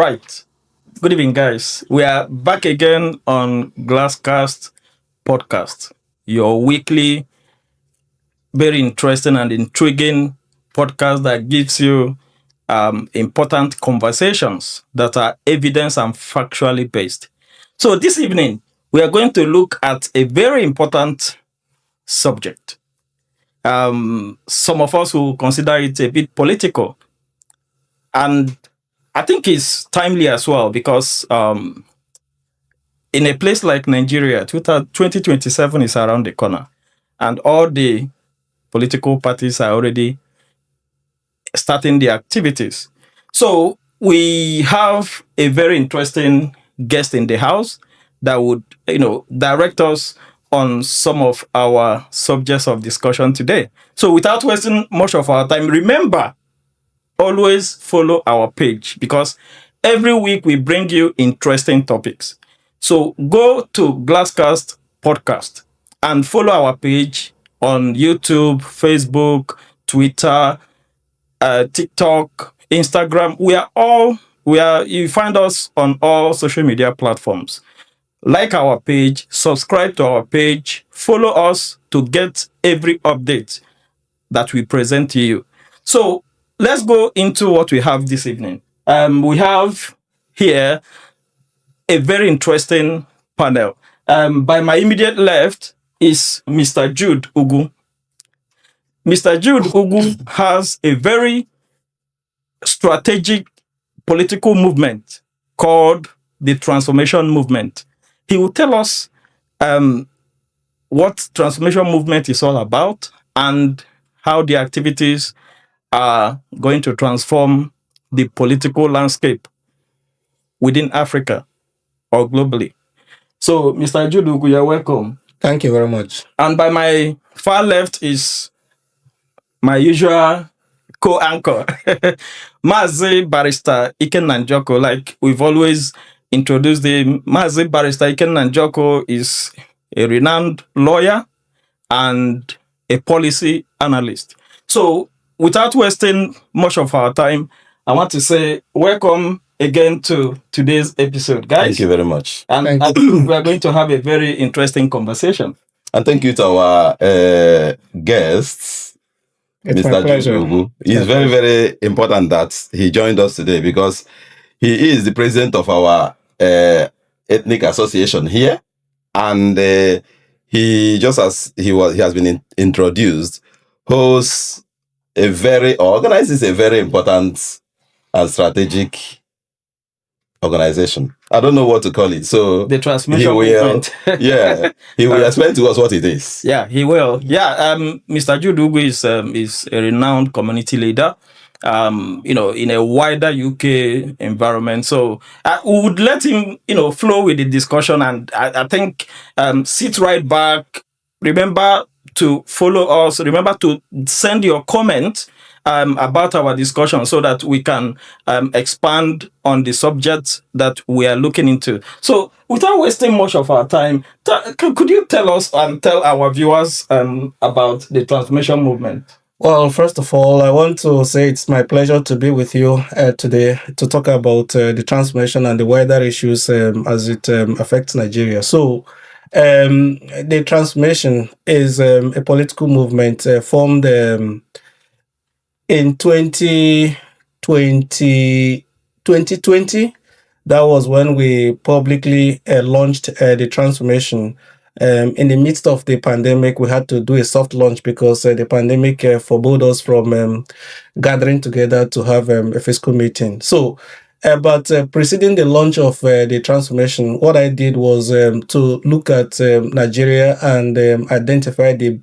right. Good evening, guys. We are back again on Glascast Podcast, your weekly, very interesting and intriguing podcast that gives you important conversations that are evidence and factually based. So this evening, we are going to look at a very important subject. Some of us will consider it a bit political, and I think it's timely as well because in a place like Nigeria, 2027 is around the corner, and all the political parties are already starting the activities. So we have a very interesting guest in the house that would, direct us on some of our subjects of discussion today. So without wasting much of our time, remember, always follow our page because every week we bring you interesting topics. So go to Glascast Podcast and follow our page on YouTube, Facebook, Twitter, TikTok, Instagram. You find us on all social media platforms. Like our page, subscribe to our page, follow us to get every update that we present to you. So let's go into what we have this evening. We have here a very interesting panel. By my immediate left is Mr. Jude Ugwu. Mr. Jude Ugwu has a very strategic political movement called the Transformation Movement. He will tell us what Transformation Movement is all about and how the activities are going to transform the political landscape within Africa or globally. So, Mr. Jude Ugwu, you're welcome. Thank you very much. And by my far left is my usual co-anchor, Mazi Barrister Ikenna Njoku. Like we've always introduced him, Mazi Barrister Ikenna Njoku is a renowned lawyer and a policy analyst. So, without wasting much of our time, I want to say welcome again to today's episode, guys. Thank you very much. And we are going to have a very interesting conversation. And thank you to our guests, It's Mr. my pleasure. Jude Ugwu. It's very, very important that he joined us today because he is the president of our ethnic association here. And he, just as he has been introduced, organizes a very important and strategic organization. I don't know what to call it. So the Transformation Movement. He will explain to us what it is. Yeah, he will. Yeah, Mr. Jude Ugwu is a renowned community leader, in a wider UK environment. So we would let him, flow with the discussion, and I think sit right back. Remember to follow us. Remember to send your comment about our discussion so that we can expand on the subject that we are looking into. So without wasting much of our time, could you tell us and tell our viewers about the Transformation Movement? Well, first of all, I want to say it's my pleasure to be with you today to talk about the transformation and the wider issues as it affects Nigeria. So, the transformation is a political movement formed in 2020. That was when we publicly launched the transformation. In the midst of the pandemic, we had to do a soft launch because the pandemic forbade us from gathering together to have a physical meeting. So, but preceding the launch of the transformation, what I did was to look at Nigeria and identify the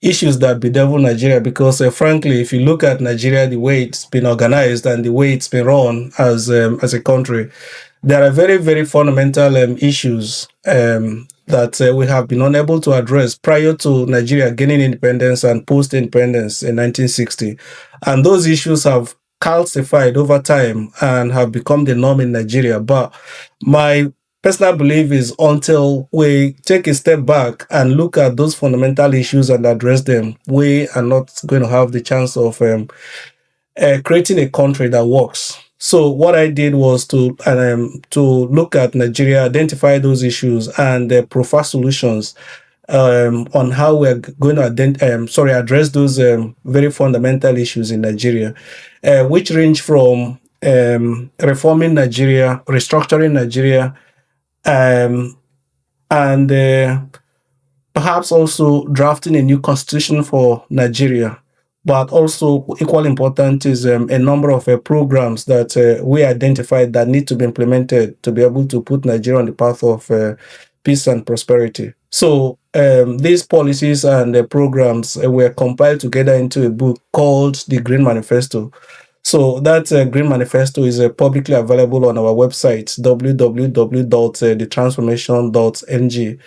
issues that bedevil Nigeria. Because frankly, if you look at Nigeria, the way it's been organized and the way it's been run as a country, there are very, very fundamental issues that we have been unable to address prior to Nigeria gaining independence and post-independence in 1960. And those issues have calcified over time and have become the norm in Nigeria. But my personal belief is until we take a step back and look at those fundamental issues and address them, we are not going to have the chance of creating a country that works. So what I did was to look at Nigeria, identify those issues, and profile solutions on how we're going to address those very fundamental issues in Nigeria, which range from reforming Nigeria, restructuring Nigeria, um, and perhaps also drafting a new constitution for Nigeria. But also equally important is a number of programs that we identified that need to be implemented to be able to put Nigeria on the path of peace and prosperity. So these policies and programs were compiled together into a book called the Green Manifesto. So that Green Manifesto is publicly available on our website, www.thetransformation.ng.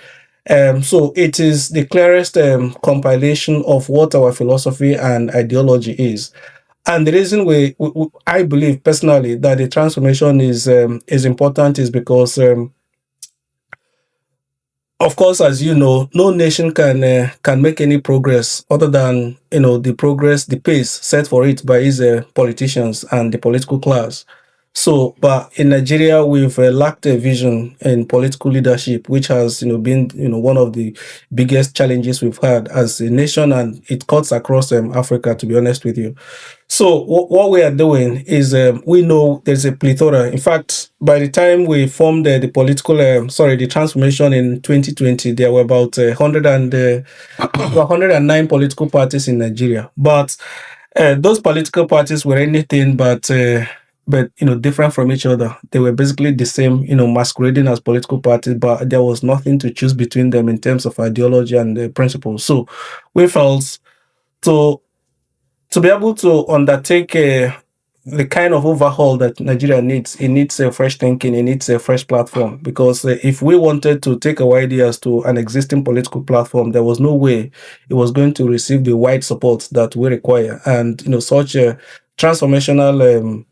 So it is the clearest compilation of what our philosophy and ideology is. And the reason I believe personally that the transformation is important is because of course, as you know, no nation can make any progress other than the pace set for it by its politicians and the political class. So, but in Nigeria, we've lacked a vision in political leadership, which has been one of the biggest challenges we've had as a nation, and it cuts across Africa. To be honest with you. So what we are doing is we know there's a plethora. In fact, by the time we formed the transformation in 2020, there were about 109 political parties in Nigeria. But those political parties were anything but different from each other. They were basically the same, masquerading as political parties, but there was nothing to choose between them in terms of ideology and principles. So we felt to be able to undertake the kind of overhaul that Nigeria needs, it needs a fresh thinking, it needs a fresh platform. Because if we wanted to take our ideas to an existing political platform, there was no way it was going to receive the wide support that we require. And such a transformational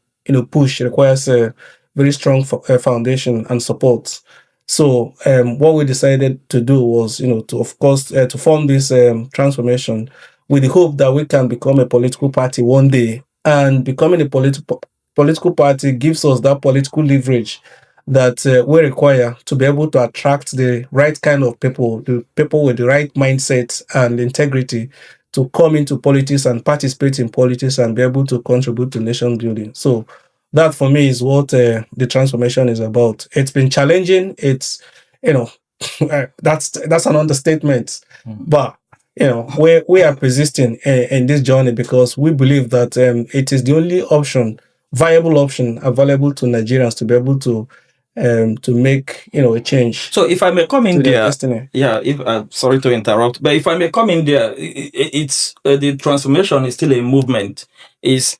push requires a very strong foundation and support. So what we decided to do was, to form this transformation with the hope that we can become a political party one day. And becoming a political party gives us that political leverage that we require to be able to attract the right kind of people, the people with the right mindset and integrity to come into politics and participate in politics and be able to contribute to nation building. So that for me is what the transformation is about. It's been challenging. It's, that's an understatement. But we are persisting in this journey because we believe that it is the only viable option available to Nigerians to be able to make a change. So if I may come in there, destiny. Sorry to interrupt, but if I may come in there, it's the transformation is still a movement.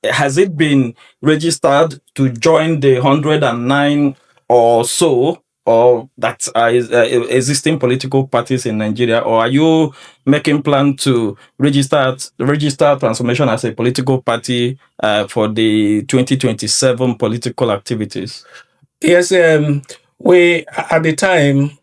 Has it been registered to join the 109 or so, or that are existing political parties in Nigeria, or are you making plan to register transformation as a political party for the 2027 political activities? Yes, we at the time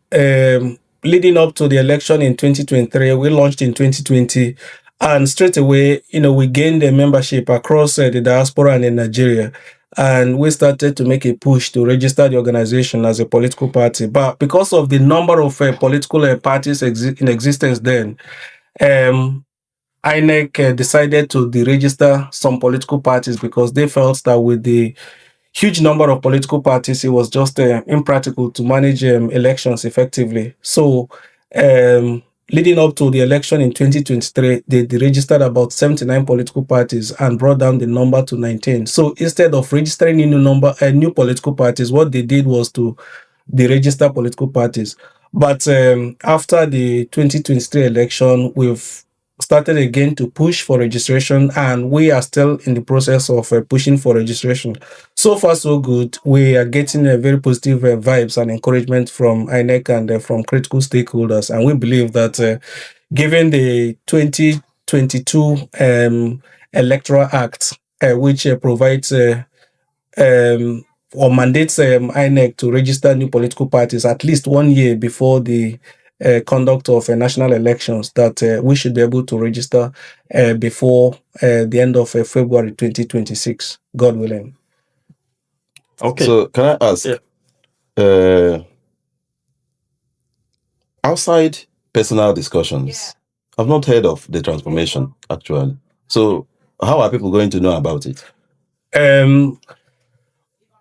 leading up to the election in 2023, we launched in 2020, and straight away, we gained a membership across the diaspora and in Nigeria. And we started to make a push to register the organization as a political party. But because of the number of political parties in existence then, INEC decided to deregister some political parties because they felt that with the huge number of political parties, it was just impractical to manage elections effectively. So leading up to the election in 2023, they registered about 79 political parties and brought down the number to 19. So instead of registering new political parties, what they did was to deregister political parties. But after the 2023 election, we've started again to push for registration, and we are still in the process of pushing for registration. So far, so good. We are getting very positive vibes and encouragement from INEC and from critical stakeholders. And we believe that given the 2022 Electoral Act, which provides or mandates INEC to register new political parties at least 1 year before the conduct of national elections, that we should be able to register before the end of February 2026, God willing. Okay. So can I ask, Yeah. outside personal discussions, I've not heard of the transformation actually. So how are people going to know about it?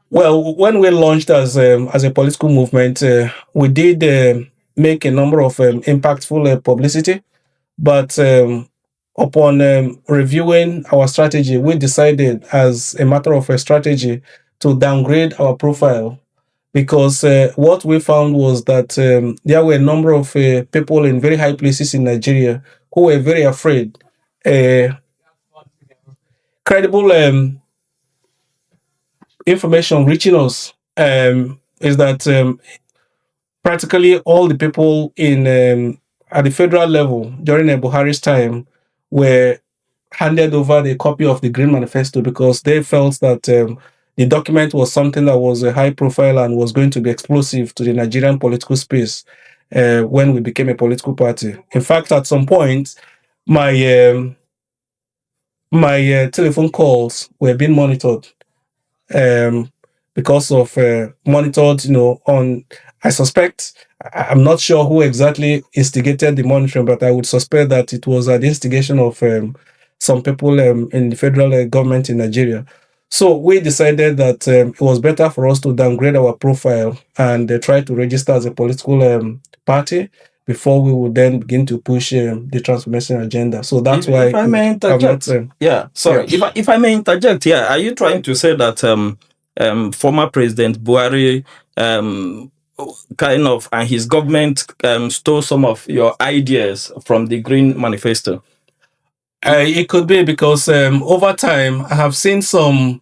Well, when we launched as a political movement, we did make a number of impactful publicity, but upon reviewing our strategy, we decided, as a matter of a strategy, to downgrade our profile because what we found was that there were a number of people in very high places in Nigeria who were very afraid. Credible information reaching us is that practically all the people in at the federal level during Buhari's time were handed over the copy of the Green Manifesto because they felt that the document was something that was a high profile and was going to be explosive to the Nigerian political space when we became a political party. In fact, at some point, my my telephone calls were being monitored um, because of monitored, on, I suspect, I'm not sure who exactly instigated the monitoring, but I would suspect that it was at the instigation of some people in the federal government in Nigeria. So we decided that it was better for us to downgrade our profile and try to register as a political party before we would then begin to push the transformation agenda. So that's why if I may interject, sorry. Yeah. If I may interject, are you trying to say that former President Buhari kind of and his government stole some of your ideas from the Green Manifesto? It could be because over time I have seen some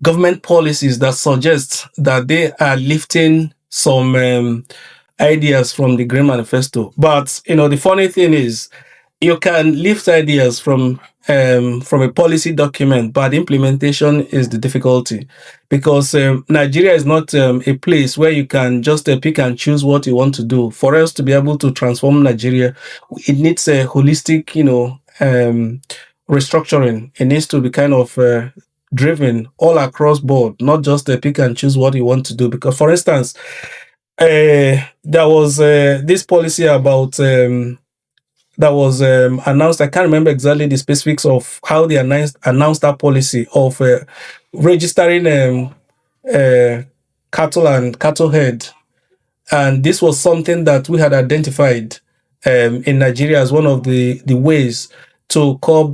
government policies that suggest that they are lifting some ideas from the Green Manifesto. But the funny thing is, you can lift ideas from a policy document, but implementation is the difficulty because Nigeria is not a place where you can just pick and choose what you want to do. For us to be able to transform Nigeria, it needs a holistic, restructuring. It needs to be kind of driven all across board, not just pick and choose what you want to do. Because, for instance, there was this policy about that was announced. I can't remember exactly the specifics of how they announced that policy of registering cattle and cattle head. And this was something that we had identified in Nigeria as one of the ways to curb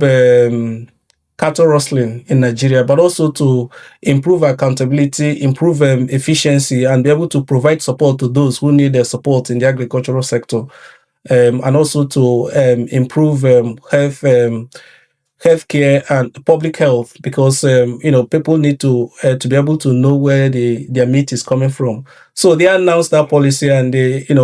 cattle rustling in Nigeria, but also to improve accountability, improve efficiency, and be able to provide support to those who need support in the agricultural sector. And also to improve healthcare and public health, because people need to be able to know where their meat is coming from. So they announced that policy, and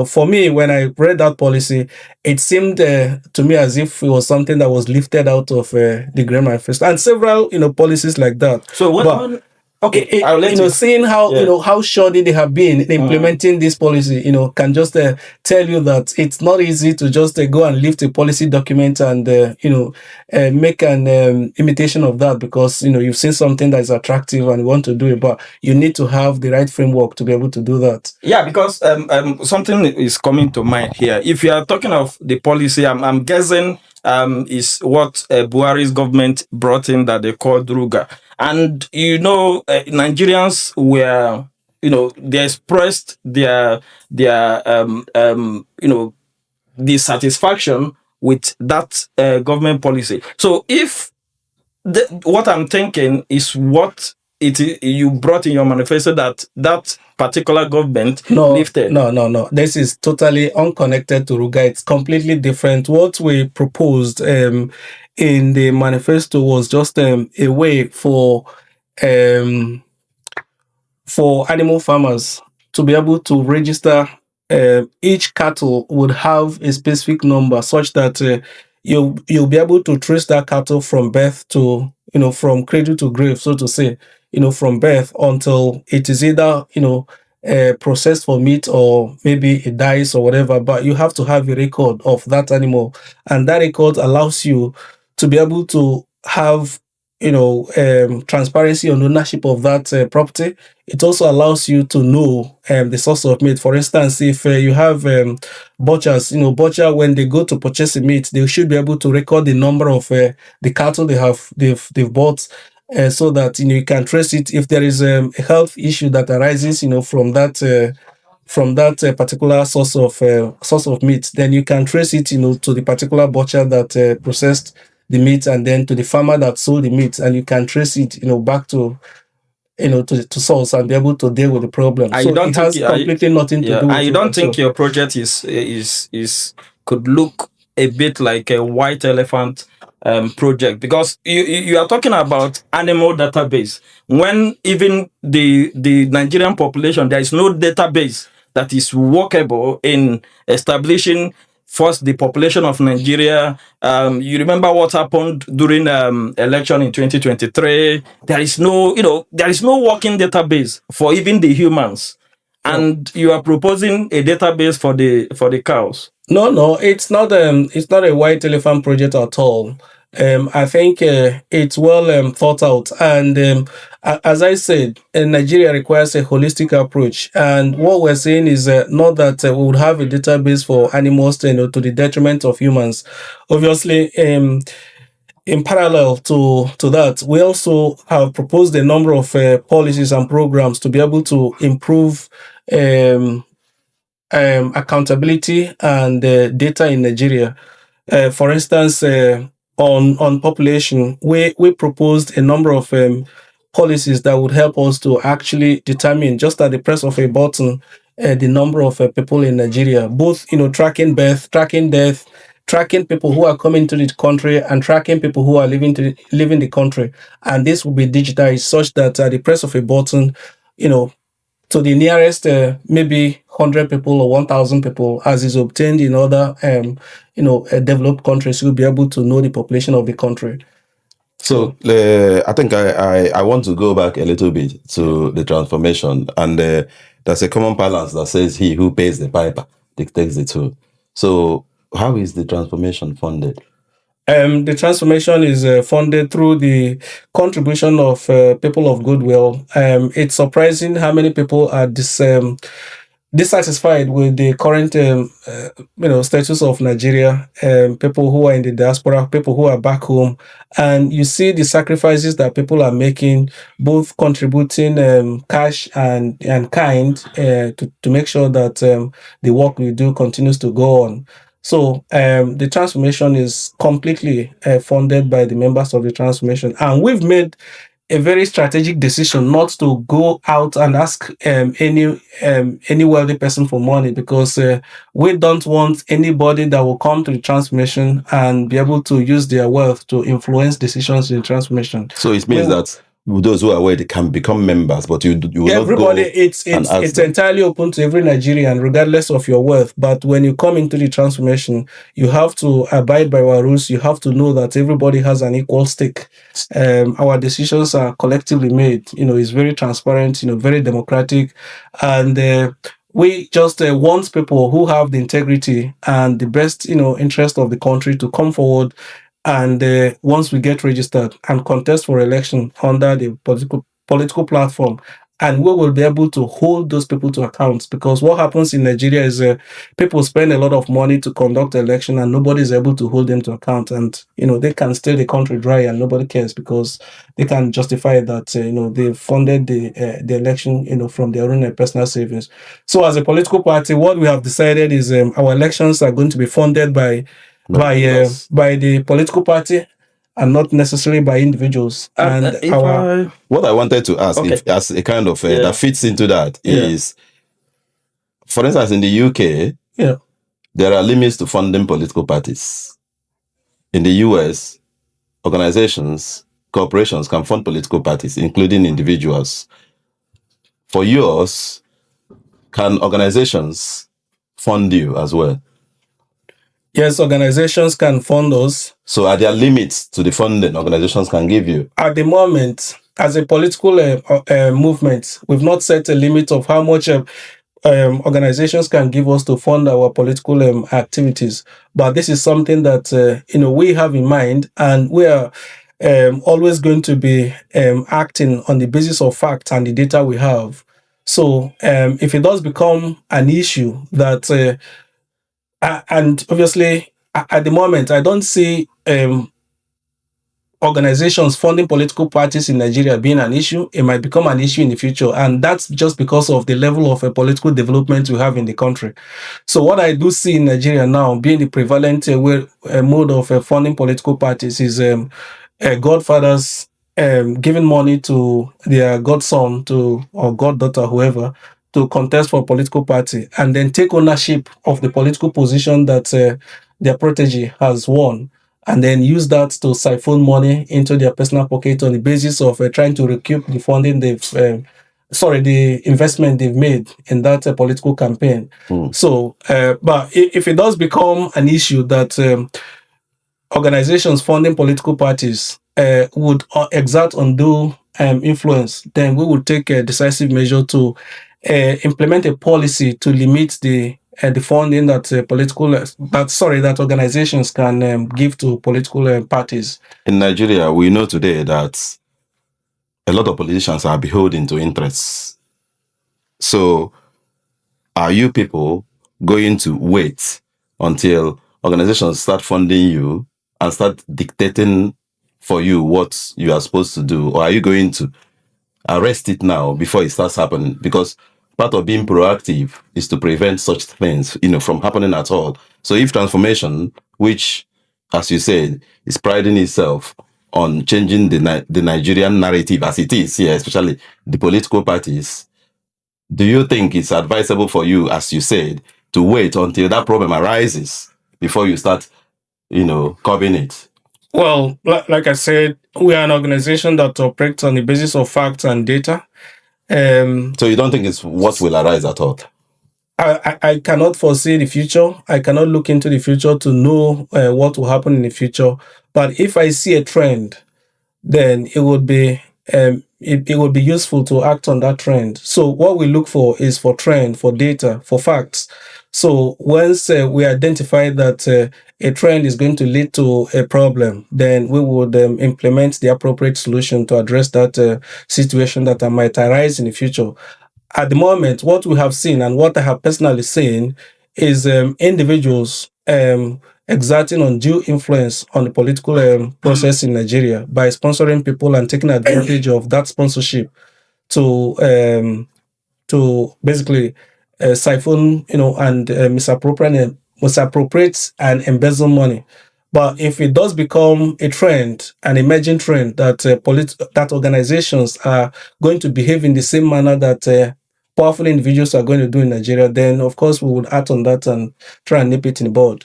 for me, when I read that policy, it seemed to me as if it was something that was lifted out of the Green Manifesto and several policies like that. So when okay, I'll let seeing how how shoddy they have been in implementing this policy, can just tell you that it's not easy to just go and lift a policy document and make an imitation of that, because you've seen something that is attractive and you want to do it, but you need to have the right framework to be able to do that. Yeah, because something is coming to mind here. If you are talking of the policy, I'm guessing is what Buhari's government brought in that they called Ruga. And, Nigerians were, they expressed their dissatisfaction with that government policy. So if what I'm thinking is what you brought in your manifesto that particular government lifted. No. This is totally unconnected to Ruga. It's completely different. What we proposed in the manifesto was just a way for animal farmers to be able to register. Each cattle would have a specific number such that you'll be able to trace that cattle from birth to, from cradle to grave, so to say, from birth until it is either, processed for meat or maybe it dies or whatever. But you have to have a record of that animal, and that record allows you to be able to have transparency on ownership of that property. It also allows you to know the source of meat. For instance, if you have butchers, butcher, when they go to purchase the meat, they should be able to record the number of the cattle they've bought, so that you can trace it. If there is a health issue that arises, from that particular source of meat, then you can trace it, to the particular butcher that processed the meat, and then to the farmer that sold the meat, and you can trace it, back to to source, and be able to deal with the problem. And So you don't it think has completely nothing to do with and you it don't at think all. your project is could look a bit like a white elephant project, because you are talking about animal database, when even the Nigerian population, there is no database that is workable in establishing first the population of Nigeria. You remember what happened during election in 2023? There is no working database for even the humans, and you are proposing a database for the cows. No, it's not a white elephant project at all. I think it's well thought out, and as I said, Nigeria requires a holistic approach. And what we're saying is not that we would have a database for animals, to the detriment of humans. Obviously, in parallel to that, we also have proposed a number of policies and programs to be able to improve um, accountability and data in Nigeria. For instance, on population, we proposed a number of policies that would help us to actually determine, just at the press of a button, the number of people in Nigeria, both tracking birth, tracking death, tracking people who are coming to the country, and tracking people who are leaving the country. And this will be digitized such that at the press of a button, to the nearest maybe 100 people or 1,000 people, as is obtained in other developed countries, you'll be able to know the population of the country. So I think I want to go back a little bit to the transformation, and there's a common balance that says he who pays the piper dictates the tune. So how is the transformation funded? The transformation is funded through the contribution of people of goodwill. It's surprising how many people are dissatisfied with the current status of Nigeria. People who are in the diaspora, people who are back home, and you see the sacrifices that people are making, both contributing cash and kind, to make sure that the work we do continues to go on. So the transformation is completely funded by the members of the transformation, and we've made a very strategic decision not to go out and ask any wealthy person for money, because we don't want anybody that will come to the transformation and be able to use their wealth to influence decisions in the transformation. So it means that those who are aware, they can become members, but you will everybody, not go it's entirely open to every Nigerian, regardless of your wealth. But when you come into the transformation, you have to abide by our rules. You have to know that everybody has an equal stake. Our decisions are collectively made. It's very transparent. Very democratic, and we just want people who have the integrity and the best interest of the country to come forward. And once we get registered and contest for election under the political platform, and we will be able to hold those people to account. Because what happens in Nigeria is people spend a lot of money to conduct election, and nobody is able to hold them to account. And they can steal the country dry, and nobody cares, because they can justify that they funded the election from their own personal savings. So as a political party, what we have decided is our elections are going to be funded by the political party, and not necessarily by individuals. And what I wanted to ask, if as a kind of that fits into that, is, for instance, in the UK, there are limits to funding political parties. In the US, organizations, corporations can fund political parties, including individuals. For yours, can organizations fund you as well? Yes, organizations can fund us. So are there limits to the funding organizations can give you? At the moment, as a political movement, we've not set a limit of how much organizations can give us to fund our political activities. But this is something that we have in mind, and we are always going to be acting on the basis of facts and the data we have. So if it does become an issue that, and obviously at the moment, I don't see organizations funding political parties in Nigeria being an issue. It might become an issue in the future. And that's just because of the level of political development we have in the country. So what I do see in Nigeria now, being the prevalent mode of funding political parties, is godfathers giving money to their godson or goddaughter, whoever, to contest for a political party and then take ownership of the political position that their protege has won, and then use that to siphon money into their personal pocket on the basis of trying to recoup the funding the investment they've made in that political campaign. So, but if it does become an issue that organizations funding political parties would exert undue influence, then we would take a decisive measure to implement a policy to limit the funding that that organizations can give to political parties. In Nigeria, we know today that a lot of politicians are beholden to interests. So, are you people going to wait until organizations start funding you and start dictating for you what you are supposed to do? Or are you going to arrest it now before it starts happening? Because part of being proactive is to prevent such things, from happening at all. So if transformation, which, as you said, is priding itself on changing the Nigerian narrative as it is here, especially the political parties, do you think it's advisable for you, as you said, to wait until that problem arises before you start, curbing it? Well, like I said, we are an organization that operates on the basis of facts and data. So you don't think it's what will arise at all? I cannot foresee the future. I cannot look into the future to know what will happen in the future. But if I see a trend, then it would be it would be useful to act on that trend. So what we look for is for trend, for data, for facts. So once we identify that a trend is going to lead to a problem, then we would implement the appropriate solution to address that situation that might arise in the future. At the moment, what we have seen and what I have personally seen is individuals exerting undue influence on the political process in Nigeria by sponsoring people and taking advantage of that sponsorship to basically siphon, and misappropriate and embezzle money. But if it does become a trend, an emerging trend, that that organizations are going to behave in the same manner that powerful individuals are going to do in Nigeria, then of course we would act on that and try and nip it in the bud.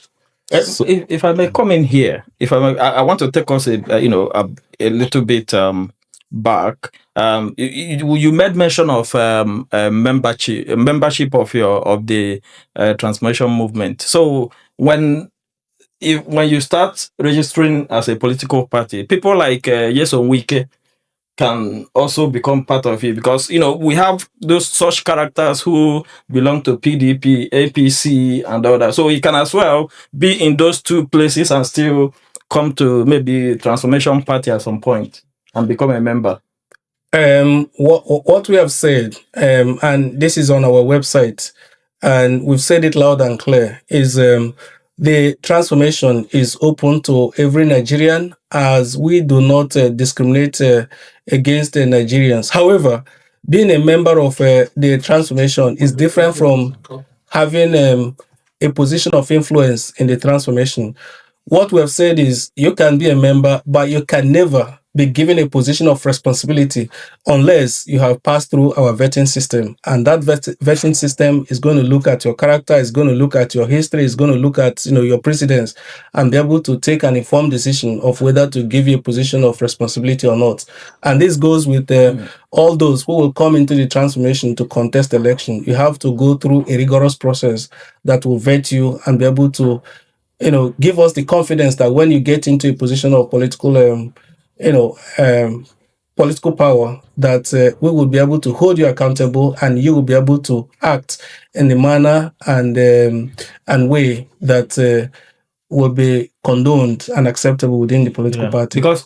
So, if I may come in here, I want to take us a little bit back. You made mention of membership of the transformation movement. So when you start registering as a political party, people like Nyesom Wike can also become part of it, because we have those such characters who belong to PDP, APC, and all that. So he can as well be in those two places and still come to maybe Transformation Party at some point and become a member. What we have said, and this is on our website, and we've said it loud and clear, is the transformation is open to every Nigerian, as we do not discriminate against the Nigerians. However, being a member of the transformation is different from having a position of influence in the transformation. What we have said is you can be a member, but you can never be given a position of responsibility unless you have passed through our vetting system. And that vetting system is going to look at your character, is going to look at your history, is going to look at your precedents, and be able to take an informed decision of whether to give you a position of responsibility or not. And this goes with all those who will come into the transformation to contest election. You have to go through a rigorous process that will vet you and be able to give us the confidence that when you get into a position of political political power, that we will be able to hold you accountable, and you will be able to act in the manner and way that will be condoned and acceptable within the political party. Because